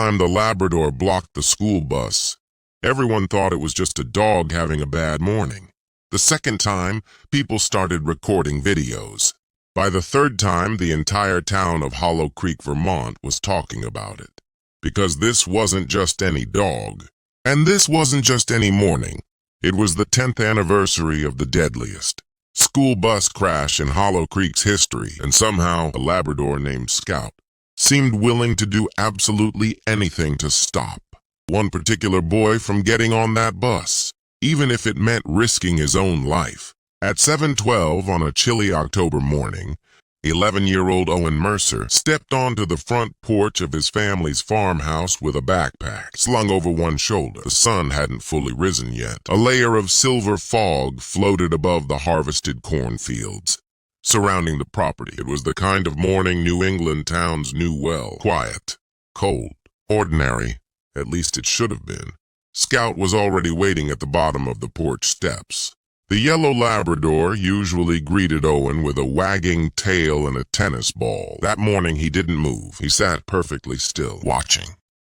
time the Labrador blocked the school bus, everyone thought it was just a dog having a bad morning. The second time, people started recording videos. By the third time, the entire town of Hollow Creek, Vermont was talking about it. Because this wasn't just any dog. And this wasn't just any morning. It was the 10th anniversary of the deadliest school bus crash in Hollow Creek's history, and somehow a Labrador named Scout seemed willing to do absolutely anything to stop one particular boy from getting on that bus, even if it meant risking his own life. At 7:12 on a chilly October morning, 11-year-old Owen Mercer stepped onto the front porch of his family's farmhouse with a backpack slung over one shoulder. The sun hadn't fully risen yet. A layer of silver fog floated above the harvested cornfields surrounding the property. It was the kind of morning New England towns knew well. Quiet, cold, ordinary. At least it should have been. Scout was already waiting at the bottom of the porch steps. The yellow Labrador usually greeted Owen with a wagging tail and a tennis ball. That morning he didn't move. He sat perfectly still, watching.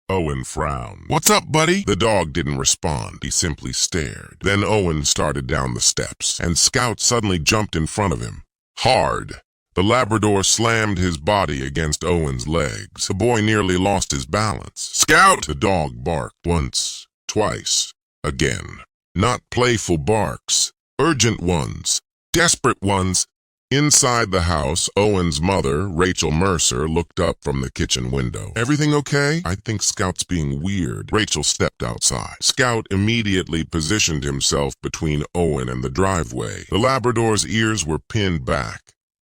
Owen frowned. "What's up, buddy?" The dog didn't respond. He simply stared. Then Owen started down the steps, and Scout suddenly jumped in front of him. Hard. The Labrador slammed his body against Owen's legs. The boy nearly lost his balance. "Scout!" The dog barked once, twice, again. Not playful barks. Urgent ones, desperate ones. Inside the house, Owen's mother, Rachel Mercer, looked up from the kitchen window. "Everything okay?" "I think Scout's being weird." Rachel stepped outside. Scout immediately positioned himself between Owen and the driveway. The Labrador's ears were pinned back.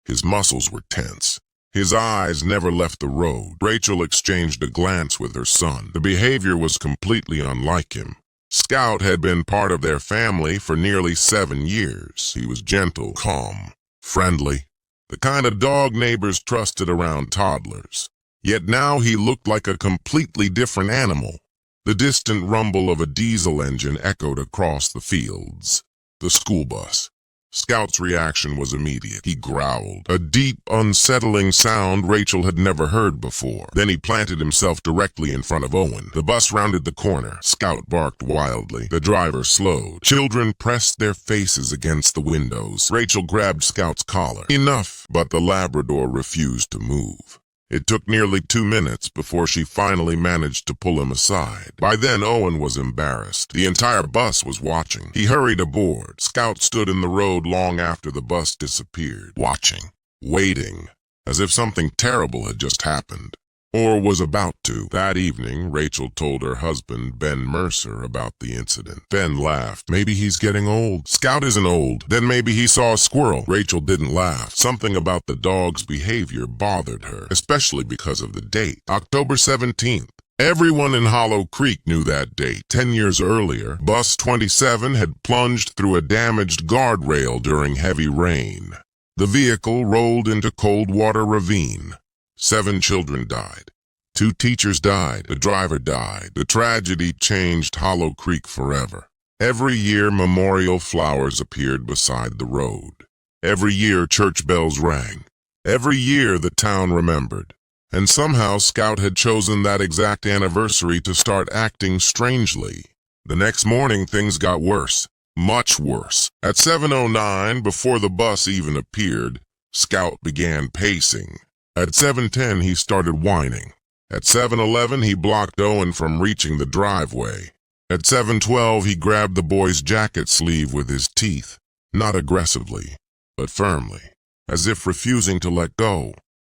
His muscles were tense. His eyes never left the road. Rachel exchanged a glance with her son. The behavior was completely unlike him. Scout had been part of their family for nearly 7 years. He was gentle, calm, friendly, the kind of dog neighbors trusted around toddlers. Yet now he looked like a completely different animal. The distant rumble of a diesel engine echoed across the fields. The school bus. Scout's reaction was immediate. He growled, a deep, unsettling sound Rachel had never heard before. Then he planted himself directly in front of Owen. The bus rounded the corner. Scout barked wildly. The driver slowed. Children pressed their faces against the windows. Rachel grabbed Scout's collar. "Enough!" But the Labrador refused to move. It took nearly 2 minutes before she finally managed to pull him aside. By then, Owen was embarrassed. The entire bus was watching. He hurried aboard. Scout stood in the road long after the bus disappeared, watching, waiting, as if something terrible had just happened, or was about to. That evening, Rachel told her husband, Ben Mercer, about the incident. Ben laughed. "Maybe he's getting old." "Scout isn't old." "Then maybe he saw a squirrel." Rachel didn't laugh. Something about the dog's behavior bothered her, especially because of the date. October 17th. Everyone in Hollow Creek knew that date. 10 years earlier, Bus 27 had plunged through a damaged guardrail during heavy rain. The vehicle rolled into Coldwater Ravine. 7 children died. 2 teachers died. The driver died. The tragedy changed Hollow Creek forever. Every year, memorial flowers appeared beside the road. Every year, church bells rang. Every year, the town remembered. And somehow, Scout had chosen that exact anniversary to start acting strangely. The next morning, things got worse. Much worse. At 7:09, before the bus even appeared, Scout began pacing. At 7:10, he started whining. At 7:11, he blocked Owen from reaching the driveway. At 7:12, he grabbed the boy's jacket sleeve with his teeth, not aggressively, but firmly, as if refusing to let go.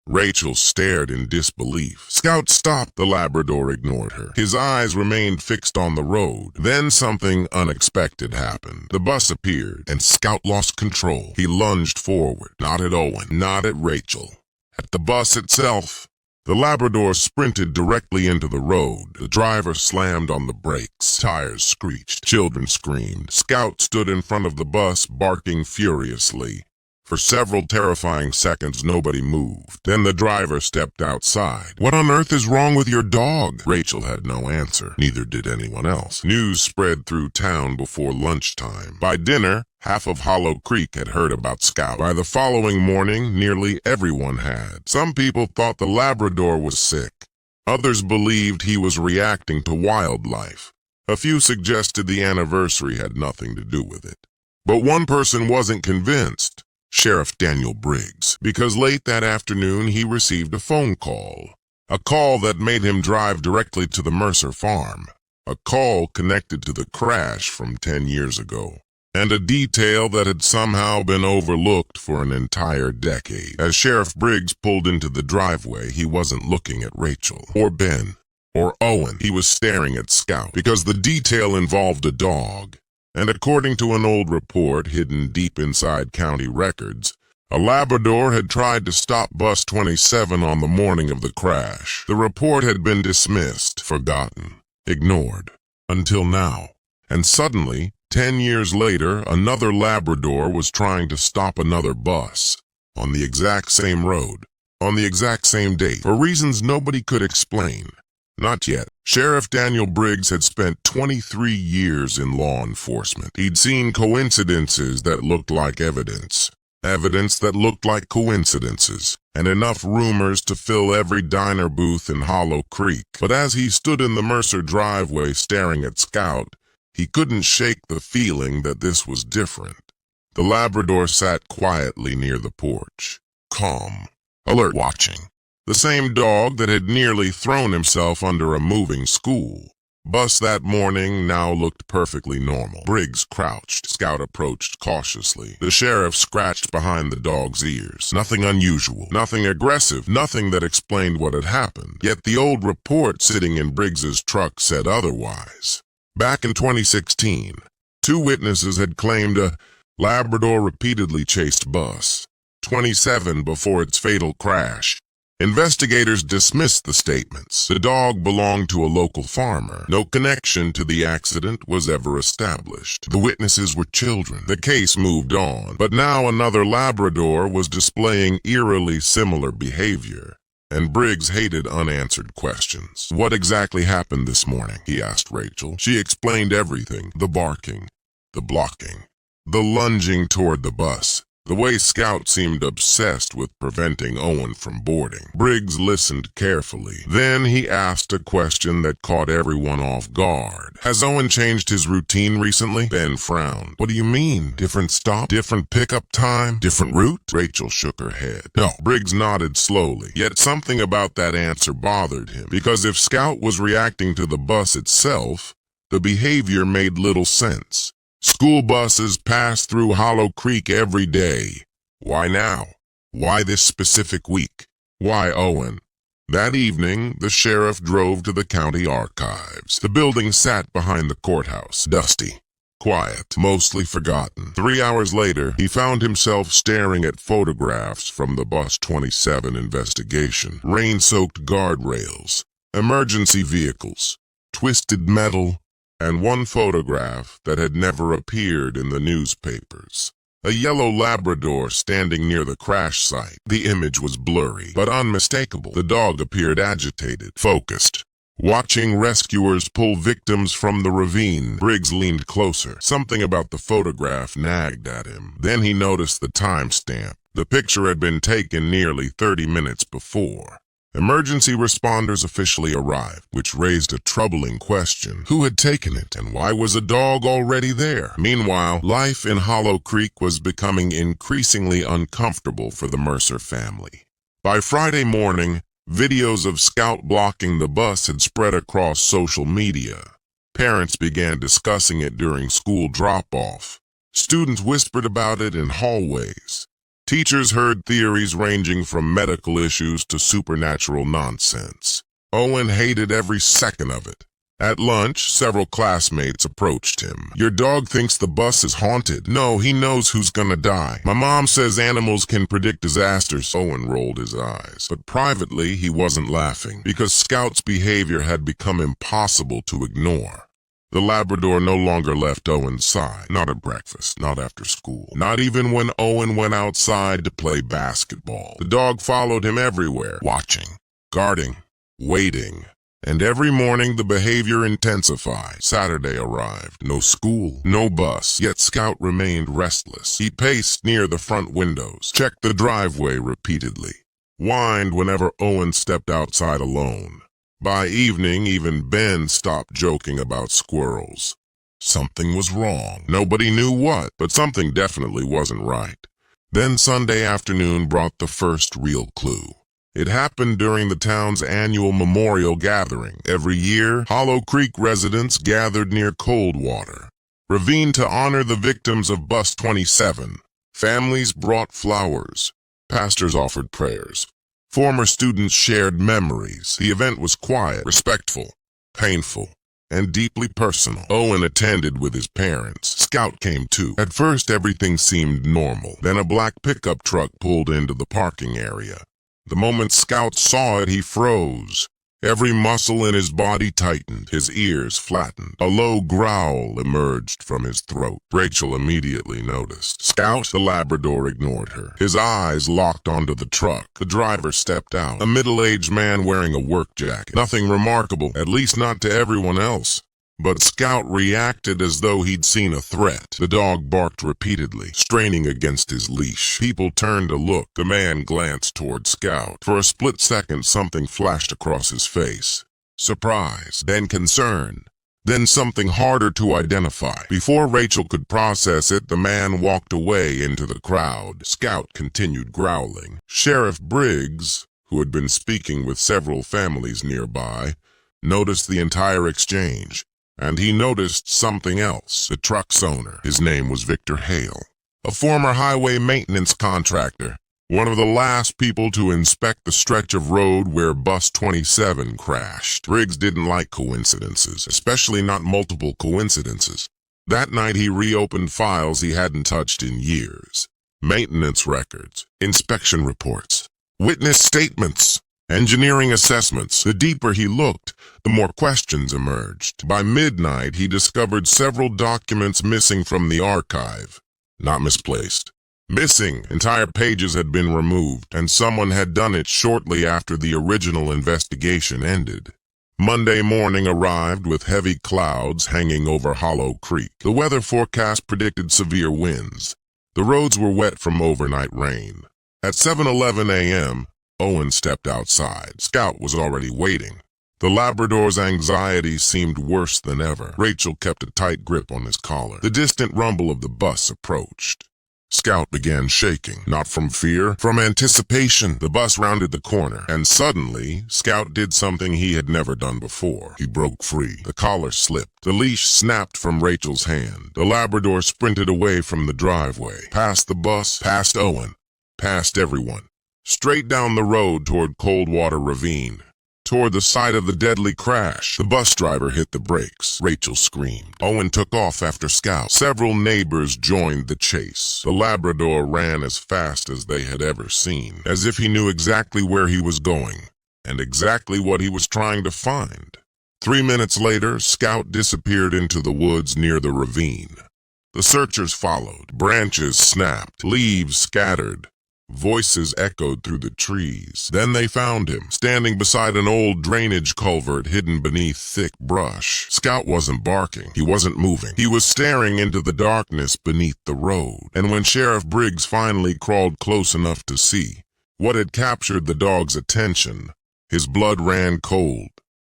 Rachel stared in disbelief. "Scout, stop!" The Labrador ignored her. His eyes remained fixed on the road. Then something unexpected happened. The bus appeared, and Scout lost control. He lunged forward, not at Owen, not at Rachel. At the bus itself. The Labrador sprinted directly into the road. The driver slammed on the brakes. Tires screeched. Children screamed. Scout stood in front of the bus, barking furiously. For several terrifying seconds, nobody moved. Then the driver stepped outside. "What on earth is wrong with your dog?" Rachel had no answer. Neither did anyone else. News spread through town before lunchtime. By dinner, half of Hollow Creek had heard about Scout. By the following morning, nearly everyone had. Some people thought the Labrador was sick. Others believed he was reacting to wildlife. A few suggested the anniversary had nothing to do with it. But one person wasn't convinced, Sheriff Daniel Briggs, because late that afternoon he received a phone call. A call that made him drive directly to the Mercer farm. A call connected to the crash from 10 years ago. And a detail that had somehow been overlooked for an entire decade. As Sheriff Briggs pulled into the driveway, he wasn't looking at Rachel, or Ben, or Owen. He was staring at Scout, because the detail involved a dog. And according to an old report hidden deep inside county records, a Labrador had tried to stop Bus 27 on the morning of the crash. The report had been dismissed, forgotten, ignored, until now. And suddenly, 10 years later, another Labrador was trying to stop another bus, on the exact same road, on the exact same date, for reasons nobody could explain. Not yet. Sheriff Daniel Briggs had spent 23 years in law enforcement. He'd seen coincidences that looked like evidence. Evidence that looked like coincidences, and enough rumors to fill every diner booth in Hollow Creek. But as he stood in the Mercer driveway staring at Scout, he couldn't shake the feeling that this was different. The Labrador sat quietly near the porch, calm, alert, watching. The same dog that had nearly thrown himself under a moving school bus that morning now looked perfectly normal. Briggs crouched. Scout approached cautiously. The sheriff scratched behind the dog's ears. Nothing unusual, nothing aggressive, nothing that explained what had happened. Yet the old report sitting in Briggs's truck said otherwise. Back in 2016, 2 witnesses had claimed a Labrador repeatedly chased Bus 27 before its fatal crash. Investigators dismissed the statements. The dog belonged to a local farmer. No connection to the accident was ever established. The witnesses were children. The case moved on. But now another Labrador was displaying eerily similar behavior. And Briggs hated unanswered questions. What exactly happened this morning? He asked Rachel. She explained everything. The barking, the blocking, the lunging toward the bus. The way Scout seemed obsessed with preventing Owen from boarding. Briggs listened carefully. Then he asked a question that caught everyone off guard. Has Owen changed his routine recently? Ben frowned. What do you mean? Different stop? Different pickup time? Different route? Rachel shook her head. No. Briggs nodded slowly. Yet something about that answer bothered him. Because if Scout was reacting to the bus itself, the behavior made little sense. School buses pass through Hollow Creek every day. Why now? Why this specific week? Why Owen? That evening, the sheriff drove to the county archives. The building sat behind the courthouse, dusty, quiet, mostly forgotten. 3 hours later, he found himself staring at photographs from the Bus 27 investigation. Rain-soaked guardrails, emergency vehicles, twisted metal, and one photograph that had never appeared in the newspapers. A yellow Labrador standing near the crash site. The image was blurry, but unmistakable. The dog appeared agitated, focused, watching rescuers pull victims from the ravine. Briggs leaned closer. Something about the photograph nagged at him. Then he noticed the timestamp. The picture had been taken nearly 30 minutes before. Emergency responders officially arrived, which raised a troubling question. Who had taken it, and why was a dog already there? Meanwhile, life in Hollow Creek was becoming increasingly uncomfortable for the Mercer family. By Friday morning, videos of Scout blocking the bus had spread across social media. Parents began discussing it during school drop-off. Students whispered about it in hallways. Teachers heard theories ranging from medical issues to supernatural nonsense. Owen hated every second of it. At lunch, several classmates approached him. Your dog thinks the bus is haunted. No, he knows who's gonna die. My mom says animals can predict disasters. Owen rolled his eyes. But privately, he wasn't laughing, because Scout's behavior had become impossible to ignore. The Labrador no longer left Owen's side, not at breakfast, not after school, not even when Owen went outside to play basketball. The dog followed him everywhere, watching, guarding, waiting. And every morning the behavior intensified. Saturday arrived. No school, no bus, yet Scout remained restless. He paced near the front windows, checked the driveway repeatedly, whined whenever Owen stepped outside alone. By evening, even Ben stopped joking about squirrels. Something was wrong. Nobody knew what, but something definitely wasn't right. Then Sunday afternoon brought the first real clue. It happened during the town's annual memorial gathering. Every year, Hollow Creek residents gathered near Coldwater Ravine to honor the victims of Bus 27. Families brought flowers. Pastors offered prayers. Former students shared memories. The event was quiet, respectful, painful, and deeply personal. Owen attended with his parents. Scout came too. At first, everything seemed normal. Then a black pickup truck pulled into the parking area. The moment Scout saw it, he froze. Every muscle in his body tightened, his ears flattened. A low growl emerged from his throat. Rachel immediately noticed. Scout, the Labrador, ignored her. His eyes locked onto the truck. The driver stepped out, a middle-aged man wearing a work jacket. Nothing remarkable, at least not to everyone else. But Scout reacted as though he'd seen a threat. The dog barked repeatedly, straining against his leash. People turned to look. The man glanced toward Scout. For a split second, something flashed across his face. Surprise, then concern, then something harder to identify. Before Rachel could process it, the man walked away into the crowd. Scout continued growling. Sheriff Briggs, who had been speaking with several families nearby, noticed the entire exchange. And he noticed something else. The truck's owner, his name was Victor Hale, a former highway maintenance contractor, one of the last people to inspect the stretch of road where Bus 27 crashed. Briggs didn't like coincidences, especially not multiple coincidences. That night he reopened files he hadn't touched in years. Maintenance records, inspection reports, witness statements, engineering assessments. The deeper he looked, the more questions emerged. By midnight, he discovered several documents missing from the archive. Not misplaced. Missing. Entire pages had been removed, and someone had done it shortly after the original investigation ended. Monday morning arrived with heavy clouds hanging over Hollow Creek. The weather forecast predicted severe winds. The roads were wet from overnight rain. At 7:11 a.m., Owen stepped outside. Scout was already waiting. The Labrador's anxiety seemed worse than ever. Rachel kept a tight grip on his collar. The distant rumble of the bus approached. Scout began shaking, not from fear, from anticipation. The bus rounded the corner, and suddenly, Scout did something he had never done before. He broke free. The collar slipped. The leash snapped from Rachel's hand. The Labrador sprinted away from the driveway, past the bus, past Owen, past everyone. Straight down the road toward Coldwater Ravine, toward the site of the deadly crash. The bus driver hit the brakes. Rachel screamed. Owen took off after Scout. Several neighbors joined the chase. The Labrador ran as fast as they had ever seen, as if he knew exactly where he was going, and exactly what he was trying to find. 3 minutes later, Scout disappeared into the woods near the ravine. The searchers followed. Branches snapped, leaves scattered. Voices echoed through the trees. Then they found him, standing beside an old drainage culvert hidden beneath thick brush. Scout wasn't barking. He wasn't moving. He was staring into the darkness beneath the road. And when Sheriff Briggs finally crawled close enough to see what had captured the dog's attention, his blood ran cold.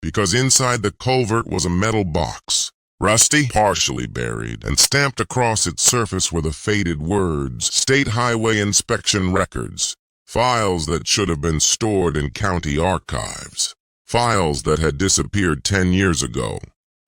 Because inside the culvert was a metal box, rusty, partially buried, and stamped across its surface were the faded words, State Highway Inspection Records, files that should have been stored in county archives, files that had disappeared 10 years ago,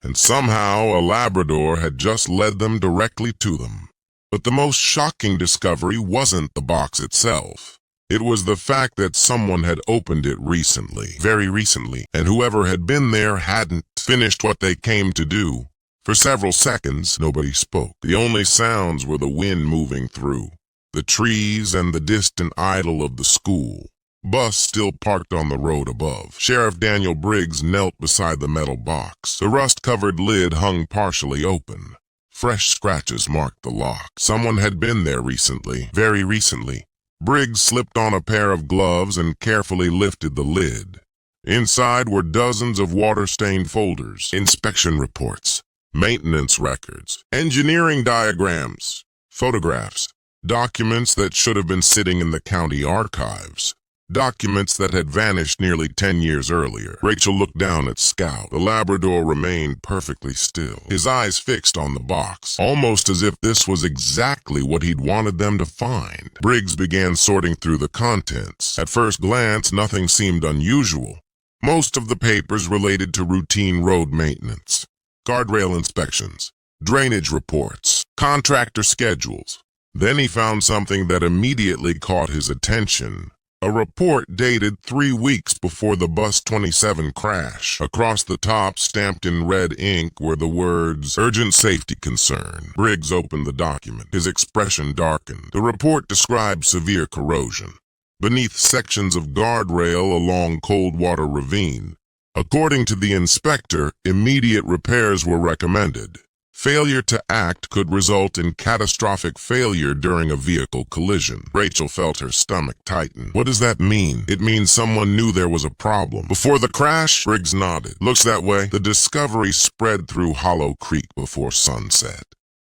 and somehow a Labrador had just led them directly to them. But the most shocking discovery wasn't the box itself. It was the fact that someone had opened it recently, very recently, and whoever had been there hadn't finished what they came to do. For several seconds, nobody spoke. The only sounds were the wind moving through, the trees, and the distant idle of the school bus still parked on the road above. Sheriff Daniel Briggs knelt beside the metal box. The rust-covered lid hung partially open. Fresh scratches marked the lock. Someone had been there recently, very recently. Briggs slipped on a pair of gloves and carefully lifted the lid. Inside were dozens of water-stained folders, inspection reports, maintenance records, engineering diagrams, photographs, documents that should have been sitting in the county archives. documents that had vanished nearly 10 years earlier. Rachel looked down at Scout. The Labrador remained perfectly still, his eyes fixed on the box, almost as if this was exactly what he'd wanted them to find. Briggs began sorting through the contents. At first glance, nothing seemed unusual. Most of the papers related to routine road maintenance, guardrail inspections, drainage reports, contractor schedules. Then he found something that immediately caught his attention. A report dated 3 weeks before the Bus 27 crash. Across the top, stamped in red ink, were the words, "Urgent Safety Concern." Briggs opened the document. His expression darkened. The report described severe corrosion beneath sections of guardrail along Coldwater Ravine. According to the inspector, immediate repairs were recommended. Failure to act could result in catastrophic failure during a vehicle collision. Rachel felt her stomach tighten. What does that mean? It means someone knew there was a problem before the crash? Briggs nodded. Looks that way. The discovery spread through Hollow Creek before sunset.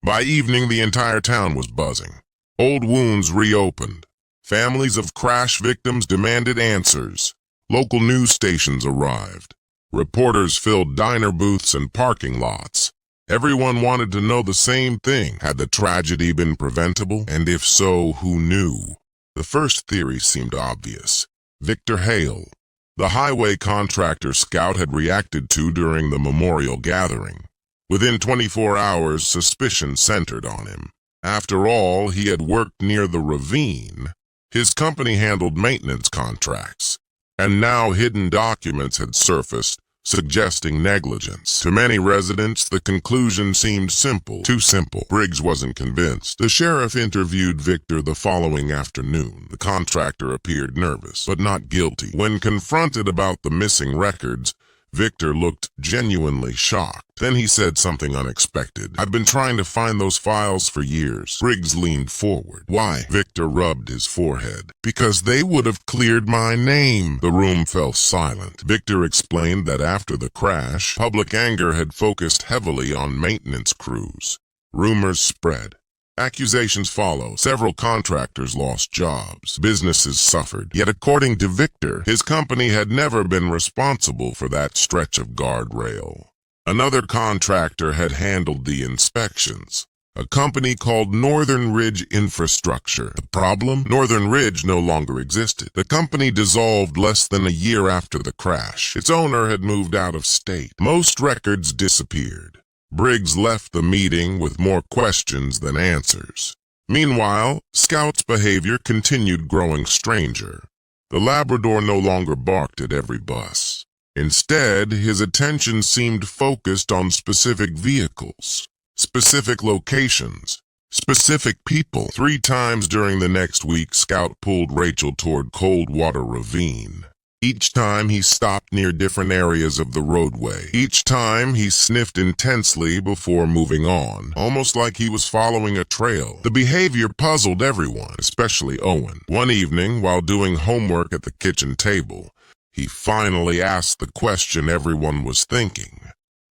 By evening, the entire town was buzzing. Old wounds reopened. Families of crash victims demanded answers. Local news stations arrived. Reporters filled diner booths and parking lots. Everyone wanted to know the same thing. Had the tragedy been preventable? And if so, who knew? The first theory seemed obvious. Victor Hale, the highway contractor Scout had reacted to during the memorial gathering. Within 24 hours, suspicion centered on him. After all, he had worked near the ravine. His company handled maintenance contracts. And now hidden documents had surfaced, suggesting negligence. To many residents, the conclusion seemed simple. Too simple. Briggs wasn't convinced. The sheriff interviewed Victor the following afternoon. The contractor appeared nervous, but not guilty. When confronted about the missing records, Victor looked genuinely shocked. Then he said something unexpected. "I've been trying to find those files for years." Briggs leaned forward. "Why?" Victor rubbed his forehead. "Because they would have cleared my name." The room fell silent. Victor explained that after the crash, public anger had focused heavily on maintenance crews. Rumors spread. Accusations followed. Several contractors lost jobs. Businesses suffered. Yet according to Victor, his company had never been responsible for that stretch of guardrail. Another contractor had handled the inspections. A company called Northern Ridge Infrastructure. The problem? Northern Ridge no longer existed. The company dissolved less than a year after the crash. Its owner had moved out of state. Most records disappeared. Briggs left the meeting with more questions than answers. Meanwhile, Scout's behavior continued growing stranger. The Labrador no longer barked at every bus. Instead, his attention seemed focused on specific vehicles, specific locations, specific people. 3 times during the next week, Scout pulled Rachel toward Coldwater Ravine. Each time he stopped near different areas of the roadway. Each time he sniffed intensely before moving on, almost like he was following a trail. The behavior puzzled everyone, especially Owen. One evening, while doing homework at the kitchen table, he finally asked the question everyone was thinking.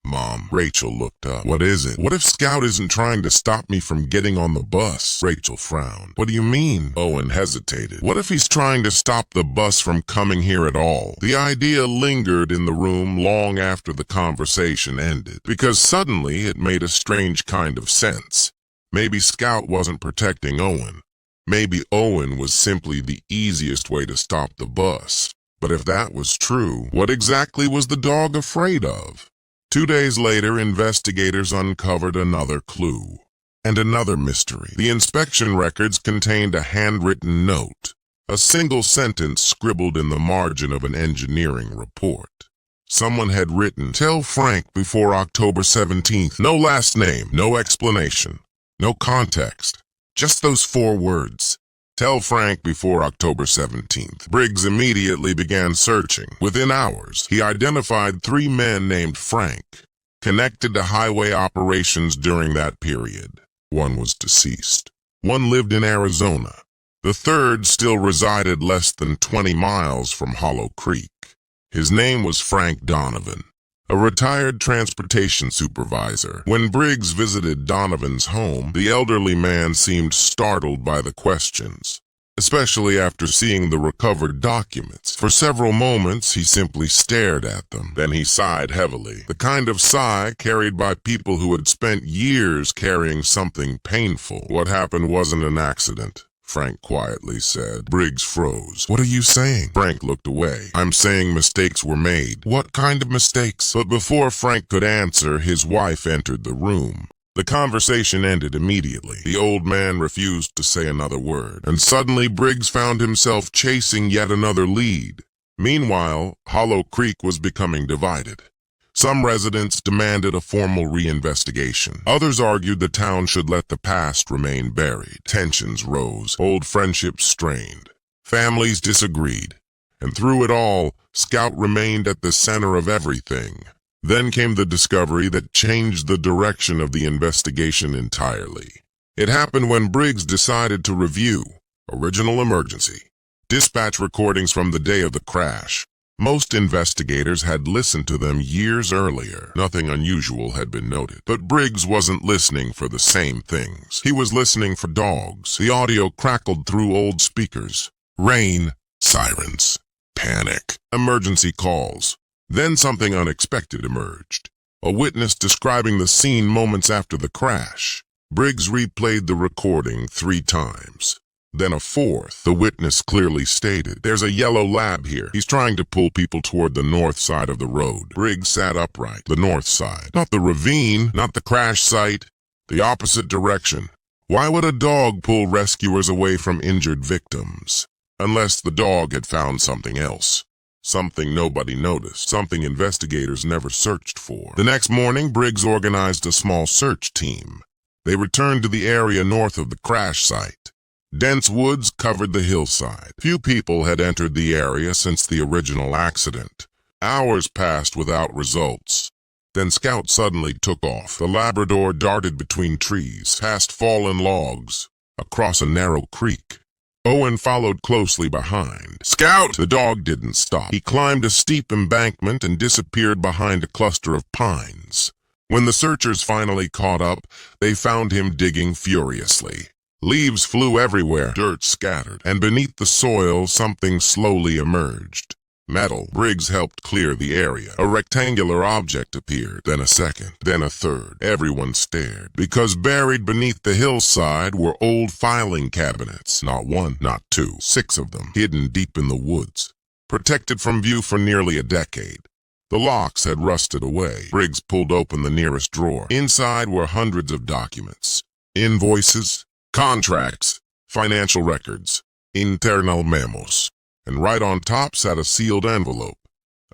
"Mom," Rachel looked up. "What is it?" "What if Scout isn't trying to stop me from getting on the bus?" Rachel frowned. "What do you mean?" Owen hesitated. "What if he's trying to stop the bus from coming here at all?" The idea lingered in the room long after the conversation ended, because suddenly it made a strange kind of sense. Maybe Scout wasn't protecting Owen. Maybe Owen was simply the easiest way to stop the bus. But if that was true, what exactly was the dog afraid of? 2 days later, investigators uncovered another clue and another mystery. The inspection records contained a handwritten note, a single sentence scribbled in the margin of an engineering report. Someone had written, "Tell Frank before October 17th. No last name, no explanation, no context. Just those 4 words. Tell Frank before October 17th. Briggs immediately began searching. Within hours, he identified 3 men named Frank, connected to highway operations during that period. One was deceased. One lived in Arizona. The third still resided less than 20 miles from Hollow Creek. His name was Frank Donovan, a retired transportation supervisor. When Briggs visited Donovan's home, the elderly man seemed startled by the questions. especially after seeing the recovered documents. For several moments, he simply stared at them. Then he sighed heavily, the kind of sigh carried by people who had spent years carrying something painful. "What happened wasn't an accident," Frank quietly said. Briggs froze. "What are you saying?" Frank looked away. "I'm saying mistakes were made." "What kind of mistakes?" But before Frank could answer, his wife entered the room. The conversation ended immediately. The old man refused to say another word, and suddenly Briggs found himself chasing yet another lead. Meanwhile, Hollow Creek was becoming divided. Some residents demanded a formal reinvestigation. Others argued the town should let the past remain buried. Tensions rose, old friendships strained. Families disagreed. And through it all, Scout remained at the center of everything. Then came the discovery that changed the direction of the investigation entirely. It happened when Briggs decided to review original emergency dispatch recordings from the day of the crash. Most investigators had listened to them years earlier. Nothing unusual had been noted. But Briggs wasn't listening for the same things. He was listening for dogs. The audio crackled through old speakers. Rain, sirens, panic, emergency calls. Then something unexpected emerged. A witness describing the scene moments after the crash. Briggs replayed the recording 3 times. Then a 4th. The witness clearly stated, "There's a yellow lab here. He's trying to pull people toward the north side of the road." Briggs sat upright. The north side. Not the ravine, not the crash site. The opposite direction. Why would a dog pull rescuers away from injured victims? Unless the dog had found something else. Something nobody noticed. Something investigators never searched for. The next morning, Briggs organized a small search team. They returned to the area north of the crash site. Dense woods covered the hillside. Few people had entered the area since the original accident. Hours passed without results. Then Scout suddenly took off. The Labrador darted between trees, past fallen logs, across a narrow creek. Owen followed closely behind. "Scout!" The dog didn't stop. He climbed a steep embankment and disappeared behind a cluster of pines. When the searchers finally caught up, they found him digging furiously. Leaves flew everywhere, dirt scattered, and beneath the soil something slowly emerged. Metal. Briggs helped clear the area. A rectangular object appeared, then a second, then a third. Everyone stared, because buried beneath the hillside were old filing cabinets. Not 1, not 2, 6 of them, hidden deep in the woods, protected from view for nearly a decade. The locks had rusted away. Briggs pulled open the nearest drawer. Inside were hundreds of documents. Invoices, contracts, financial records, internal memos. And right on top sat a sealed envelope,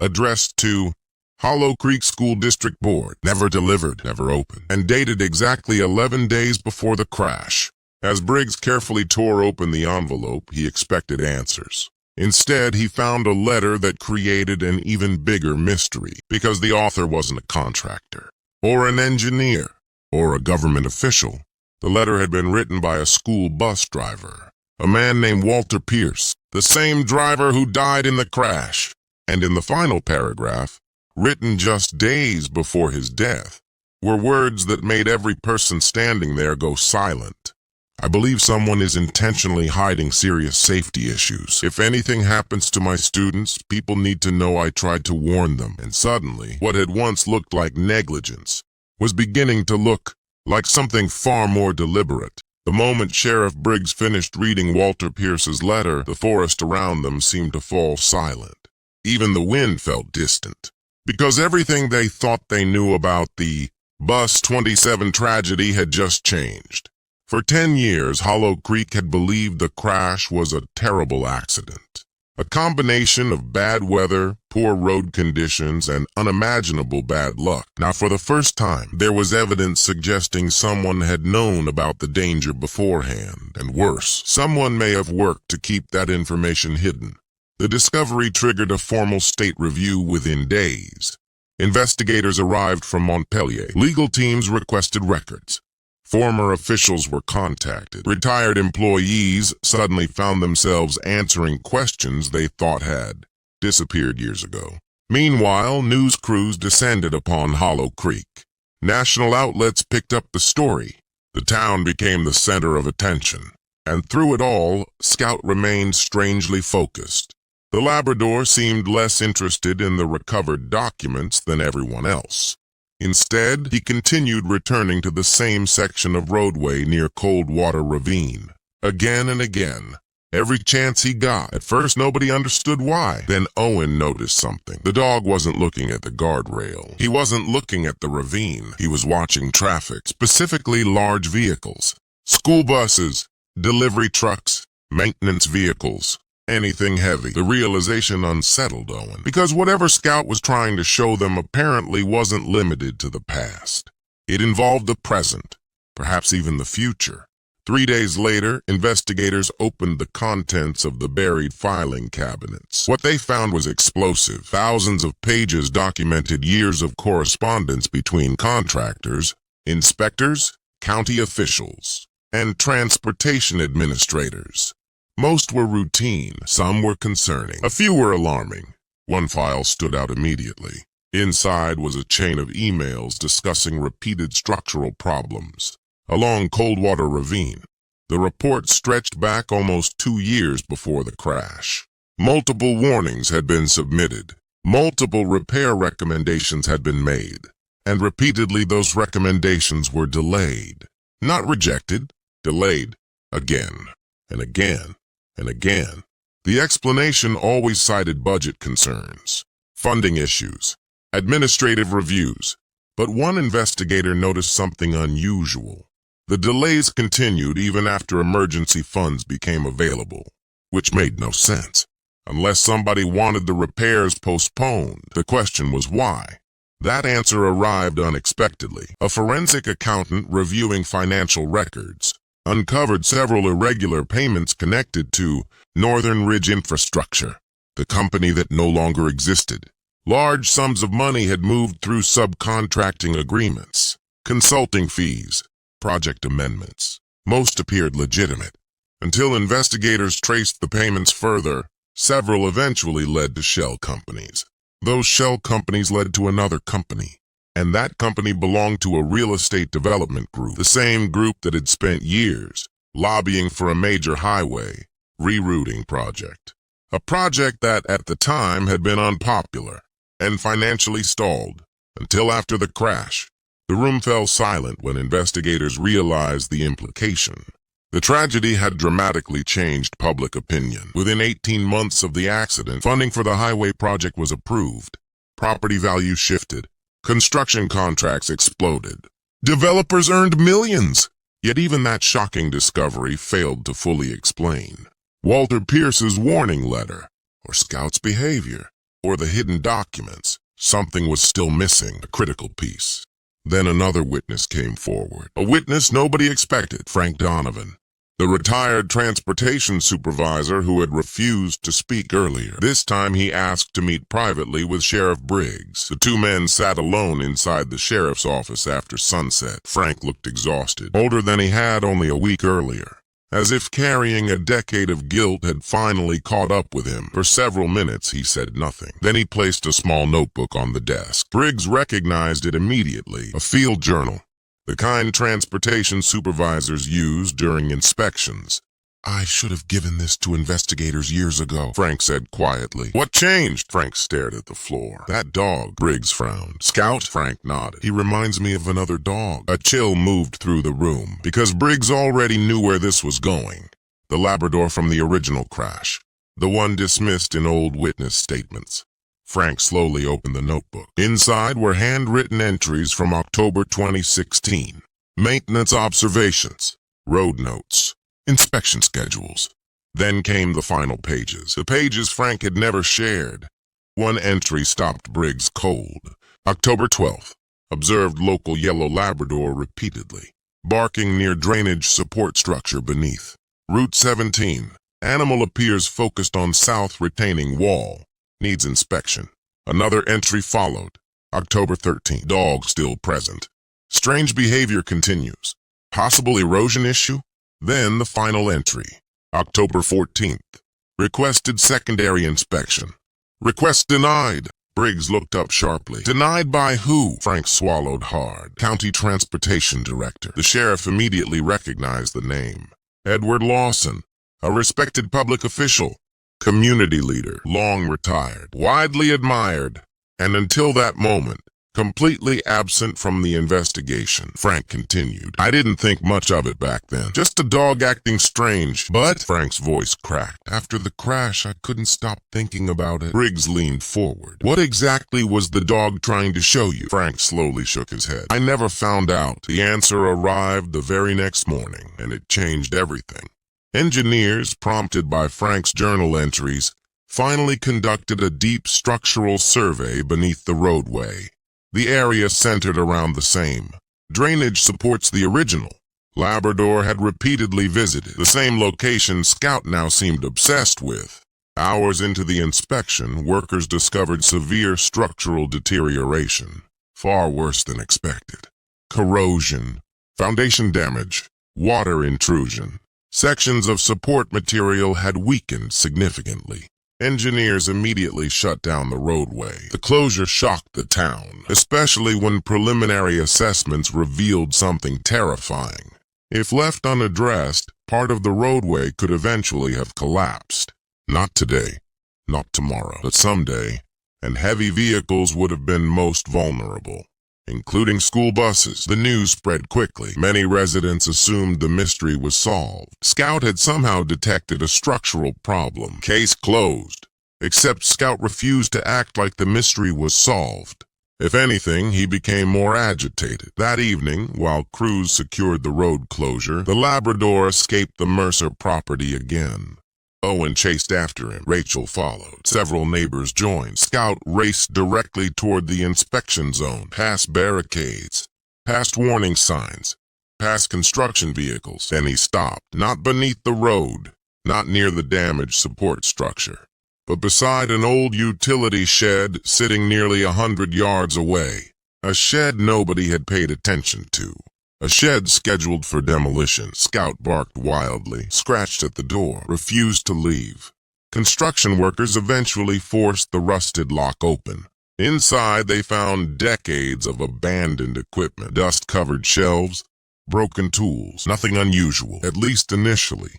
addressed to Hollow Creek School District Board, never delivered, never opened, and dated exactly 11 days before the crash. As Briggs carefully tore open the envelope, he expected answers. Instead, he found a letter that created an even bigger mystery, because the author wasn't a contractor, or an engineer, or a government official. The letter had been written by a school bus driver, a man named Walter Pierce, the same driver who died in the crash. And in the final paragraph, written just days before his death, were words that made every person standing there go silent. "I believe someone is intentionally hiding serious safety issues. If anything happens to my students, people need to know I tried to warn them." And suddenly, what had once looked like negligence was beginning to look like something far more deliberate. The moment Sheriff Briggs finished reading Walter Pierce's letter, the forest around them seemed to fall silent. Even the wind felt distant, because everything they thought they knew about the Bus 27 tragedy had just changed. For 10 years, Hollow Creek had believed the crash was a terrible accident. A combination of bad weather, poor road conditions, and unimaginable bad luck. Now, for the first time, there was evidence suggesting someone had known about the danger beforehand. And worse, someone may have worked to keep that information hidden. The discovery triggered a formal state review within days. Investigators arrived from Montpelier. Legal teams requested records. Former officials were contacted. Retired employees suddenly found themselves answering questions they thought had disappeared years ago. Meanwhile, news crews descended upon Hollow Creek. National outlets picked up the story. The town became the center of attention. And through it all, Scout remained strangely focused. The Labrador seemed less interested in the recovered documents than everyone else. Instead, he continued returning to the same section of roadway near Coldwater Ravine, again and again, every chance he got. At first, nobody understood why. Then Owen noticed something. The dog wasn't looking at the guardrail. He wasn't looking at the ravine. He was watching traffic, specifically large vehicles. School buses, delivery trucks, maintenance vehicles, anything heavy. The realization unsettled Owen, because whatever Scout was trying to show them apparently wasn't limited to the past. It involved the present, perhaps even the future. 3 days later, investigators opened the contents of the buried filing cabinets. What they found was explosive. Thousands of pages documented years of correspondence between contractors, inspectors, county officials, and transportation administrators. Most were routine, some were concerning, a few were alarming. One file stood out immediately. Inside was a chain of emails discussing repeated structural problems along Coldwater Ravine. The report stretched back almost 2 years before the crash. Multiple warnings had been submitted. Multiple repair recommendations had been made. And repeatedly those recommendations were delayed. Not rejected, delayed. Again, and again, and again. The explanation always cited budget concerns, funding issues, administrative reviews. But one investigator noticed something unusual. The delays continued even after emergency funds became available, which made no sense. Unless somebody wanted the repairs postponed, the question was why. That answer arrived unexpectedly. A forensic accountant reviewing financial records uncovered several irregular payments connected to Northern Ridge Infrastructure, the company that no longer existed. Large sums of money had moved through subcontracting agreements, consulting fees, project amendments. Most appeared legitimate. Until investigators traced the payments further, several eventually led to shell companies. Those shell companies led to another company, and that company belonged to a real estate development group, the same group that had spent years lobbying for a major highway rerouting project. A project that, at the time, had been unpopular and financially stalled until after the crash. The room fell silent when investigators realized the implication. The tragedy had dramatically changed public opinion. Within 18 months of the accident, funding for the highway project was approved. Property values shifted. Construction contracts exploded. Developers earned millions. Yet even that shocking discovery failed to fully explain Walter Pierce's warning letter, or Scout's behavior, or the hidden documents. Something was still missing, a critical piece. Then another witness came forward. A witness nobody expected, Frank Donovan, the retired transportation supervisor who had refused to speak earlier. This time he asked to meet privately with Sheriff Briggs. The two men sat alone inside the sheriff's office after sunset. Frank looked exhausted, older than he had only a week earlier, as if carrying a decade of guilt had finally caught up with him. For several minutes he said nothing. Then he placed a small notebook on the desk. Briggs recognized it immediately, a field journal, the kind transportation supervisors use during inspections. "I should have given this to investigators years ago," Frank said quietly. "What changed?" Frank stared at the floor. "That dog," Briggs frowned. "Scout?" Frank nodded. "He reminds me of another dog." A chill moved through the room, because Briggs already knew where this was going. The Labrador from the original crash, the one dismissed in old witness statements. Frank slowly opened the notebook. Inside were handwritten entries from October 2016. Maintenance observations, road notes, inspection schedules. Then came the final pages, the pages Frank had never shared. One entry stopped Briggs cold. October 12th. Observed local yellow Labrador repeatedly, barking near drainage support structure beneath. Route 17. Animal appears focused on south retaining wall. Needs inspection. Another entry followed. October 13th. Dog still present. Strange behavior continues. Possible erosion issue? Then the final entry. October 14th. Requested secondary inspection. Request denied. Briggs looked up sharply. Denied by who? Frank swallowed hard. County Transportation Director. The sheriff immediately recognized the name. Edward Lawson, a respected public official, community leader, long retired, widely admired, and until that moment, completely absent from the investigation. Frank continued. I didn't think much of it back then. Just a dog acting strange. But Frank's voice cracked. After the crash, I couldn't stop thinking about it. Briggs leaned forward. What exactly was the dog trying to show you? Frank slowly shook his head. I never found out. The answer arrived the very next morning, and it changed everything. Engineers, prompted by Frank's journal entries, finally conducted a deep structural survey beneath the roadway. The area centered around the same drainage supports the original Labrador had repeatedly visited, the same location Scout now seemed obsessed with. Hours into the inspection, workers discovered severe structural deterioration, far worse than expected. Corrosion, foundation damage, water intrusion. Sections of support material had weakened significantly. Engineers immediately shut down the roadway. The closure shocked the town, especially when preliminary assessments revealed something terrifying. If left unaddressed, part of the roadway could eventually have collapsed. Not today, not tomorrow, but someday, and heavy vehicles would have been most vulnerable, including school buses. The news spread quickly. Many residents assumed the mystery was solved. Scout had somehow detected a structural problem. Case closed. Except Scout refused to act like the mystery was solved. If anything, he became more agitated. That evening, while crews secured the road closure, the Labrador escaped the Mercer property again. Owen chased after him. Rachel followed. Several neighbors joined. Scout raced directly toward the inspection zone, past barricades, past warning signs, past construction vehicles. Then he stopped, not beneath the road, not near the damaged support structure, but beside an old utility shed sitting nearly 100 yards away. A shed nobody had paid attention to. A shed scheduled for demolition. Scout barked wildly, scratched at the door, refused to leave. Construction workers eventually forced the rusted lock open. Inside, they found decades of abandoned equipment, dust-covered shelves, broken tools. Nothing unusual, at least initially.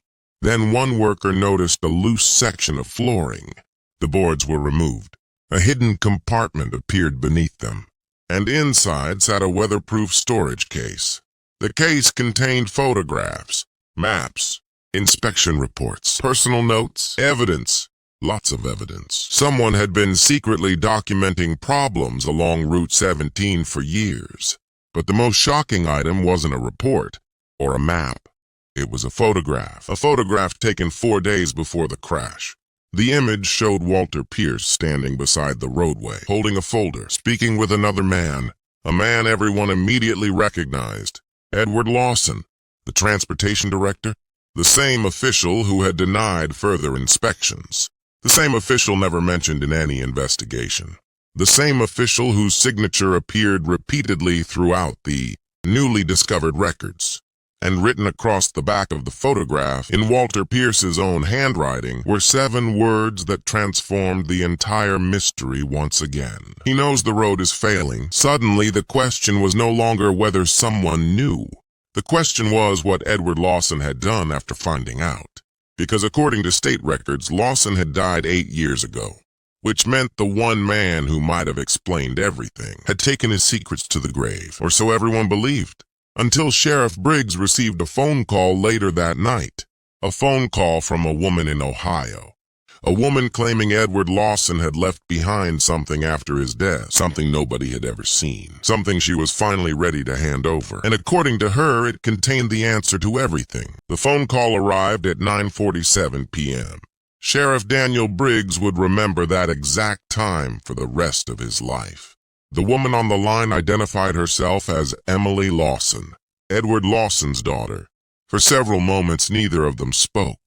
Then one worker noticed a loose section of flooring. The boards were removed. A hidden compartment appeared beneath them, and inside sat a weatherproof storage case. The case contained photographs, maps, inspection reports, personal notes, evidence, lots of evidence. Someone had been secretly documenting problems along Route 17 for years. But the most shocking item wasn't a report or a map. It was a photograph taken 4 days before the crash. The image showed Walter Pierce standing beside the roadway, holding a folder, speaking with another man, a man everyone immediately recognized. Edward Lawson, the transportation director, the same official who had denied further inspections, the same official never mentioned in any investigation, the same official whose signature appeared repeatedly throughout the newly discovered records. And written across the back of the photograph, in Walter Pierce's own handwriting, were 7 words that transformed the entire mystery once again. He knows the road is failing. Suddenly, the question was no longer whether someone knew. The question was what Edward Lawson had done after finding out. Because according to state records, Lawson had died 8 years ago, which meant the one man who might have explained everything had taken his secrets to the grave, or so everyone believed. Until Sheriff Briggs received a phone call later that night. A phone call from a woman in Ohio. A woman claiming Edward Lawson had left behind something after his death, something nobody had ever seen, something she was finally ready to hand over. And according to her, it contained the answer to everything. The phone call arrived at 9:47 p.m. Sheriff Daniel Briggs would remember that exact time for the rest of his life. The woman on the line identified herself as Emily Lawson, Edward Lawson's daughter. For several moments, neither of them spoke.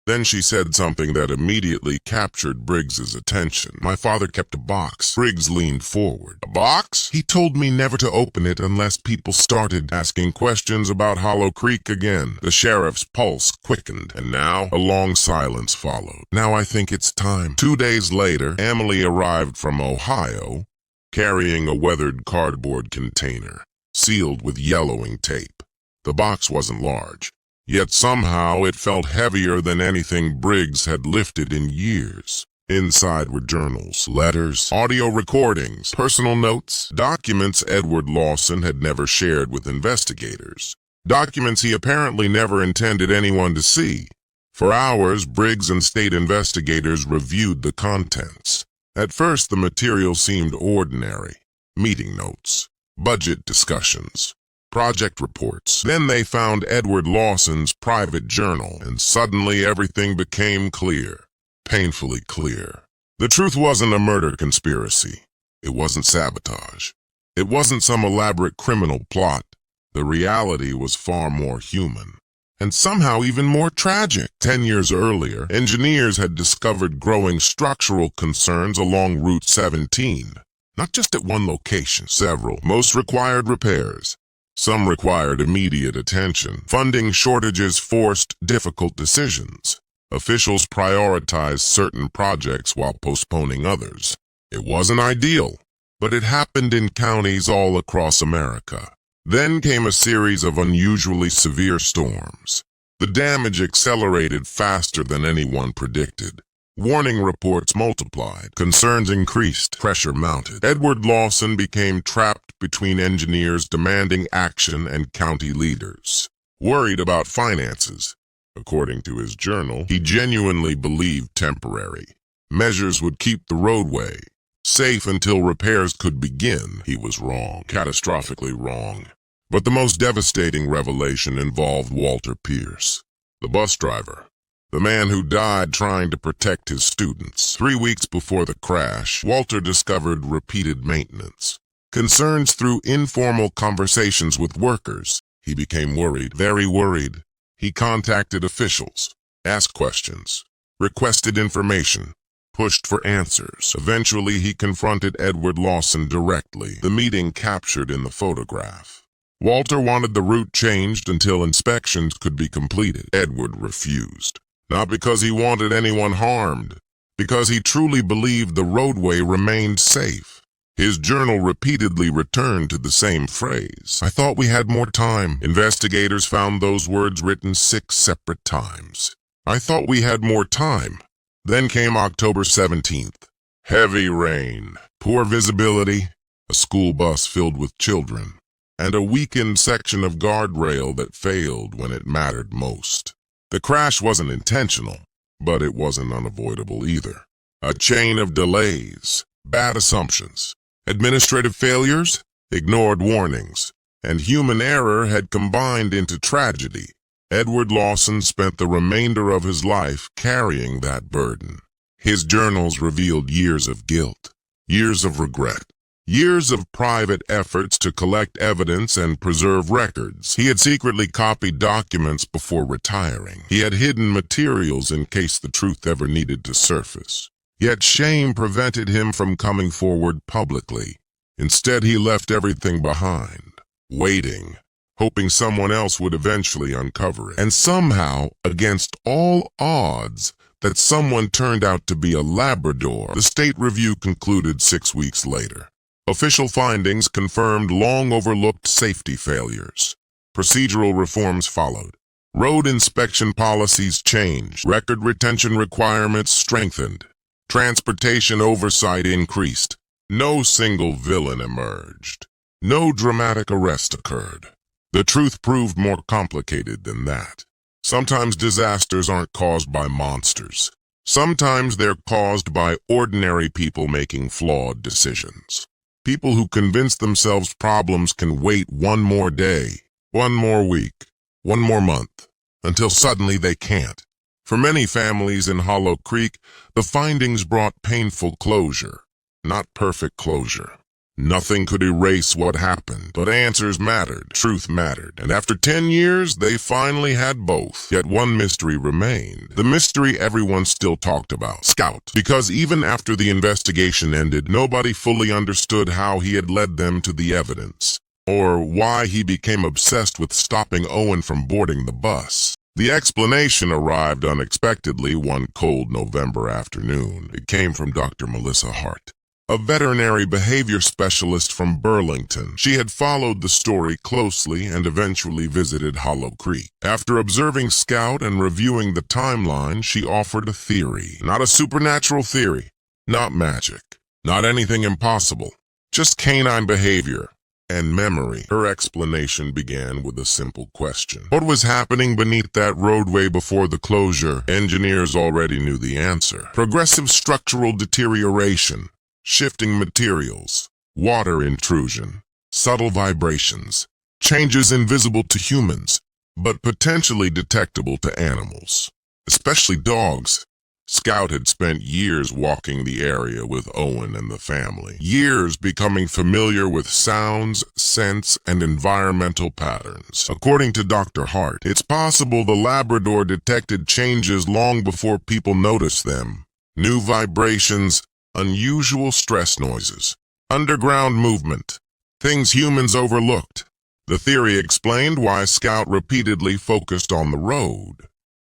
Then she said something that immediately captured Briggs's attention. My father kept a box. Briggs leaned forward. A box? He told me never to open it unless people started asking questions about Hollow Creek again. The sheriff's pulse quickened, and now a long silence followed. Now I think it's time. 2 days later, Emily arrived from Ohio, carrying a weathered cardboard container, sealed with yellowing tape. The box wasn't large. Yet somehow it felt heavier than anything Briggs had lifted in years. Inside were journals, letters, audio recordings, personal notes, documents Edward Lawson had never shared with investigators. Documents he apparently never intended anyone to see. For hours, Briggs and state investigators reviewed the contents. At first, the material seemed ordinary. Meeting notes, budget discussions, project reports. Then they found Edward Lawson's private journal, and suddenly everything became clear. Painfully clear. The truth wasn't a murder conspiracy. It wasn't sabotage. It wasn't some elaborate criminal plot. The reality was far more human, and somehow even more tragic. 10 years earlier, engineers had discovered growing structural concerns along Route 17. Not just at one location, several. Most required repairs. Some required immediate attention. Funding shortages forced difficult decisions. Officials prioritized certain projects while postponing others. It wasn't ideal, but it happened in counties all across America. Then came a series of unusually severe storms. The damage accelerated faster than anyone predicted. Warning reports multiplied, concerns increased, pressure mounted. Edward Lawson became trapped between engineers demanding action and county leaders, worried about finances. According to his journal, he genuinely believed temporary measures would keep the roadway safe until repairs could begin. He was wrong, catastrophically wrong. But the most devastating revelation involved Walter Pierce, the bus driver, the man who died trying to protect his students. 3 weeks before the crash, Walter discovered repeated maintenance concerns through informal conversations with workers. He became worried, very worried. He contacted officials, asked questions, requested information, pushed for answers. Eventually, he confronted Edward Lawson directly, the meeting captured in the photograph. Walter wanted the route changed until inspections could be completed. Edward refused, not because he wanted anyone harmed, because he truly believed the roadway remained safe. His journal repeatedly returned to the same phrase. "I thought we had more time." Investigators found those words written 6 separate times. "I thought we had more time." Then came October 17th. Heavy rain, poor visibility, a school bus filled with children, and a weakened section of guardrail that failed when it mattered most. The crash wasn't intentional, but it wasn't unavoidable either. A chain of delays, bad assumptions, administrative failures, ignored warnings, and human error had combined into tragedy. Edward Lawson spent the remainder of his life carrying that burden. His journals revealed years of guilt, years of regret, years of private efforts to collect evidence and preserve records. He had secretly copied documents before retiring. He had hidden materials in case the truth ever needed to surface. Yet shame prevented him from coming forward publicly. Instead, he left everything behind, waiting, hoping someone else would eventually uncover it. And somehow, against all odds, that someone turned out to be a Labrador. The state review concluded 6 weeks later. Official findings confirmed long-overlooked safety failures. Procedural reforms followed. Road inspection policies changed. Record retention requirements strengthened. Transportation oversight increased. No single villain emerged. No dramatic arrest occurred. The truth proved more complicated than that. Sometimes disasters aren't caused by monsters. Sometimes they're caused by ordinary people making flawed decisions. People who convince themselves problems can wait one more day, one more week, one more month, until suddenly they can't. For many families in Hollow Creek, the findings brought painful closure, not perfect closure. Nothing could erase what happened, but answers mattered, truth mattered, and after 10 years, they finally had both. Yet one mystery remained, the mystery everyone still talked about, Scout. Because even after the investigation ended, nobody fully understood how he had led them to the evidence, or why he became obsessed with stopping Owen from boarding the bus. The explanation arrived unexpectedly one cold November afternoon. It came from Dr. Melissa Hart, a veterinary behavior specialist from Burlington. She had followed the story closely and eventually visited Hollow Creek. After observing Scout and reviewing the timeline, she offered a theory. Not a supernatural theory, not magic, not anything impossible, just canine behavior and memory. Her explanation began with a simple question. What was happening beneath that roadway before the closure? Engineers already knew the answer. Progressive structural deterioration, shifting materials, water intrusion, subtle vibrations, changes invisible to humans, but potentially detectable to animals, especially dogs. Scout had spent years walking the area with Owen and the family, years becoming familiar with sounds, scents, and environmental patterns. According to Dr. Hart, it's possible the Labrador detected changes long before people noticed them. New vibrations, unusual stress noises, underground movement, things humans overlooked. The theory explained why Scout repeatedly focused on the road,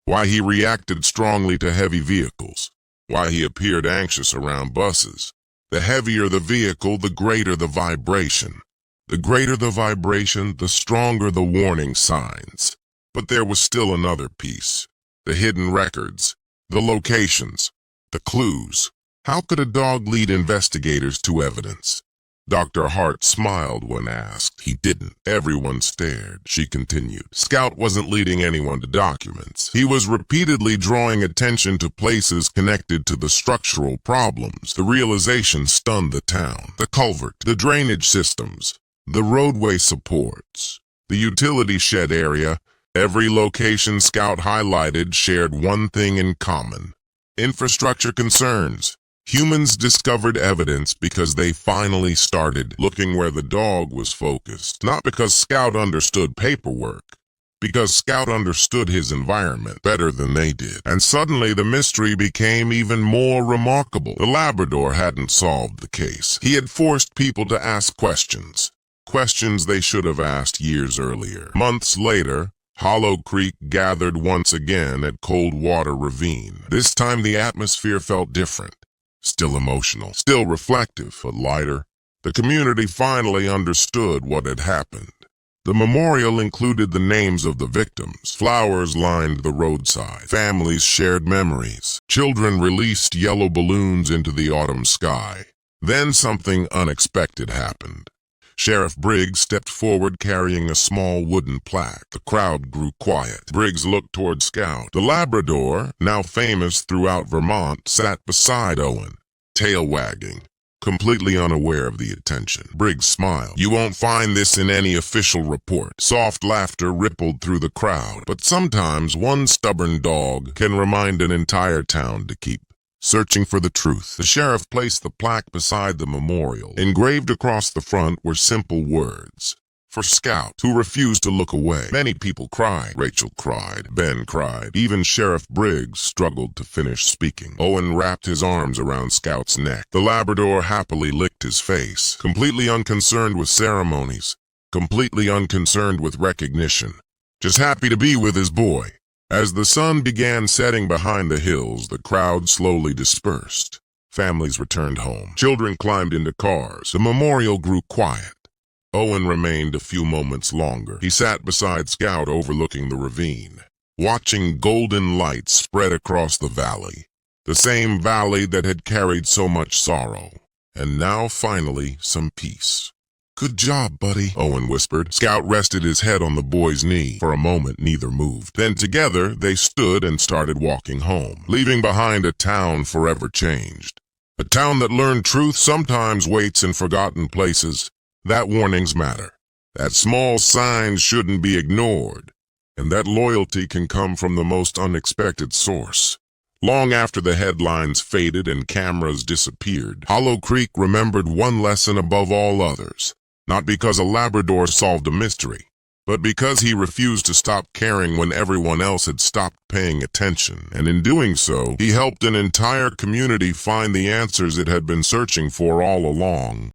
why he reacted strongly to heavy vehicles, why he appeared anxious around buses. The heavier the vehicle, the greater the vibration. The greater the vibration, the stronger the warning signs. But there was still another piece. The hidden records, the locations, the clues. How could a dog lead investigators to evidence? Dr. Hart smiled when asked. He didn't. Everyone stared. She continued. Scout wasn't leading anyone to documents. He was repeatedly drawing attention to places connected to the structural problems. The realization stunned the town. The culvert, the drainage systems, the roadway supports, the utility shed area. Every location Scout highlighted shared one thing in common: infrastructure concerns. Humans discovered evidence because they finally started looking where the dog was focused. Not because Scout understood paperwork, because Scout understood his environment better than they did. And suddenly the mystery became even more remarkable. The Labrador hadn't solved the case. He had forced people to ask questions. Questions they should have asked years earlier. Months later, Hollow Creek gathered once again at Coldwater Ravine. This time the atmosphere felt different. Still emotional, still reflective, but lighter. The community finally understood what had happened. The memorial included the names of the victims. Flowers lined the roadside. Families shared memories. Children released yellow balloons into the autumn sky. Then something unexpected happened. Sheriff Briggs stepped forward carrying a small wooden plaque. The crowd grew quiet. Briggs looked toward Scout. The Labrador, now famous throughout Vermont, sat beside Owen, tail wagging, completely unaware of the attention. Briggs smiled. You won't find this in any official report. Soft laughter rippled through the crowd. But sometimes one stubborn dog can remind an entire town to keep searching for the truth. The sheriff placed the plaque beside the memorial. Engraved across the front were simple words. For Scout, who refused to look away. Many people cried. Rachel cried. Ben cried. Even Sheriff Briggs struggled to finish speaking. Owen wrapped his arms around Scout's neck. The Labrador happily licked his face, completely unconcerned with ceremonies, completely unconcerned with recognition, just happy to be with his boy. As the sun began setting behind the hills, the crowd slowly dispersed. Families returned home. Children climbed into cars. The memorial grew quiet. Owen remained a few moments longer. He sat beside Scout overlooking the ravine, watching golden light spread across the valley. The same valley that had carried so much sorrow. And now, finally, some peace. Good job, buddy, Owen whispered. Scout rested his head on the boy's knee. For a moment, neither moved. Then together, they stood and started walking home, leaving behind a town forever changed. A town that learned truth sometimes waits in forgotten places. That warnings matter. That small signs shouldn't be ignored. And that loyalty can come from the most unexpected source. Long after the headlines faded and cameras disappeared, Hollow Creek remembered one lesson above all others. Not because a Labrador solved a mystery, but because he refused to stop caring when everyone else had stopped paying attention. And in doing so, he helped an entire community find the answers it had been searching for all along.